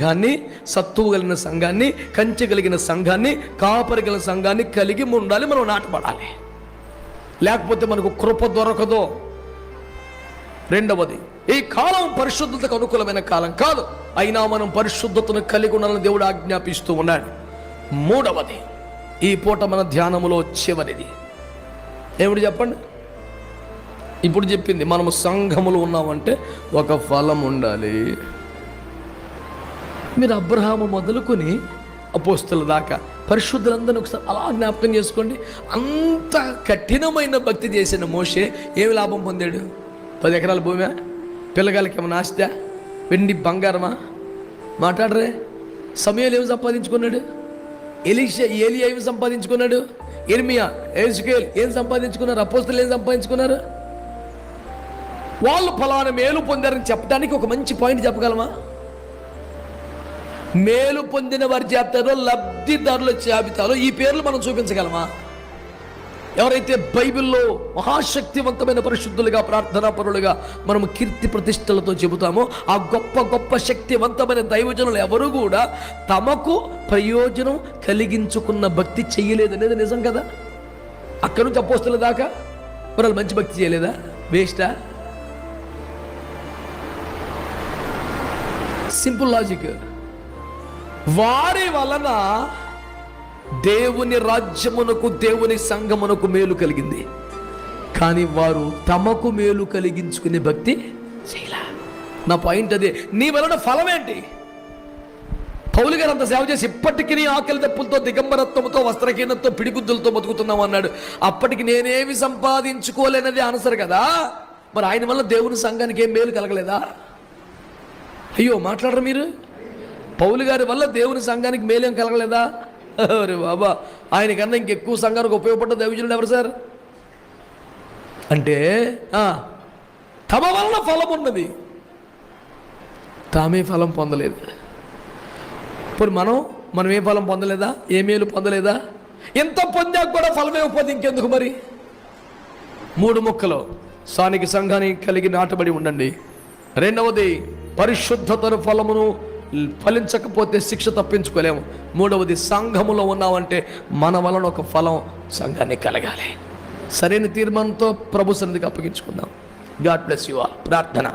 సంఘాన్ని, సత్తువు కలిగిన సంఘాన్ని, కంచె కలిగిన సంఘాన్ని, కాపరి కలిగిన సంఘాన్ని కలిగి ఉండాలి. మనం నాటపడాలి, లేకపోతే మనకు కృప దొరకదు. రెండవది, ఈ కాలం పరిశుద్ధతకు అనుకూలమైన కాలం కాదు, అయినా మనం పరిశుద్ధతను కలిగి ఉండాలని దేవుడు ఆజ్ఞాపిస్తూ ఉన్నాడు. మూడవది, ఈ పూట మన ధ్యానములో చివరిది ఏమిటి చెప్పండి? ఇప్పుడు చెప్పింది, మనము సంఘములో ఉన్నామంటే ఒక ఫలం ఉండాలి. మీరు అబ్రహాము మొదలుకొని అపోస్తలుల దాకా పరిశుద్ధులందరినీ ఒకసారి అలా జ్ఞాపకం చేసుకోండి. అంత కఠినమైన భక్తి చేసిన మోషే ఏమి లాభం పొందాడు? 10 ఎకరాల భూమి, పిల్లగాలకి ఏమైనా ఆస్తా, వెండి బంగారమా? మాట్లాడరే. సమయాలు ఏమి సంపాదించుకున్నాడు? ఏలియా ఏమి సంపాదించుకున్నాడు? ఇర్మియా, ఎజ్కేల్ ఏం సంపాదించుకున్నారు? అపోస్తలులు ఏం సంపాదించుకున్నారు? వాళ్ళు ఫలానా మేలు పొందారని చెప్పడానికి ఒక మంచి పాయింట్ చెప్పగలమా? మేలు పొందిన వారి జాబితాలో, లబ్ధిదారుల జాబితాలో ఈ పేర్లు మనం చూపించగలమా? ఎవరైతే బైబిల్లో మహాశక్తివంతమైన పరిశుద్ధులుగా, ప్రార్థనా పరులుగా మనం కీర్తి ప్రతిష్టలతో చెబుతామో ఆ గొప్ప గొప్ప శక్తివంతమైన దైవజనులు ఎవరు కూడా తమకు ప్రయోజనం కలిగించుకున్న భక్తి చెయ్యలేదనేది నిజం కదా. అక్కడి నుంచి అపోస్తలుల దాకా మరి వాళ్ళు మంచి భక్తి చేయలేదా? వేస్టా? Simple logic. వారి వలన దేవుని రాజ్యమునకు, దేవుని సంఘమునకు మేలు కలిగింది, కానీ వారు తమకు మేలు కలిగించుకునే భక్తి చేయలే. నా పాయింట్ అదే. నీ వలన ఫలం ఏంటి? పౌలు గారు అంత సేవ చేసి ఇప్పటికీ నీ ఆకలి దప్పులతో, దిగంబరత్వంతో, వస్త్రహీనతతో, పిడిగుద్దులతో బతుకుతున్నావు అన్నాడు. అప్పటికి నేనేమి సంపాదించుకోలేనది ఆన్సర్ కదా. మరి ఆయన వల్ల దేవుని సంఘానికి ఏం మేలు కలగలేదా? అయ్యో మాట్లాడరు మీరు. పౌలు గారి వల్ల దేవుని సంఘానికి మేలేం కలగలేదా? అరే బాబా, ఆయనకన్నా ఇంకెక్కువ సంఘానికి ఉపయోగపడ్డ దైవజనుడు ఎవరు సార్? అంటే తమ వలన ఫలం ఉన్నది, తామే ఫలం పొందలేదు. ఇప్పుడు మనం ఏ ఫలం పొందలేదా? ఏ మేలు పొందలేదా? ఎంత పొందాక కూడా ఫలం ఇవ్వకపోతే ఇంకెందుకు మరి? 3 ముక్కలు స్థానిక సంఘాన్ని కలిగి నాటబడి ఉండండి. రెండవది, పరిశుద్ధతను ఫలమును ఫలించకపోతే శిక్ష తప్పించుకోలేము. మూడవది, సంఘములో ఉన్నామంటే మన వలన ఒక ఫలం సంఘాన్ని కలగాలి. సరైన తీర్మానంతో ప్రభు సన్నిధికి అప్పగించుకుందాం. God bless you all. ప్రార్థన.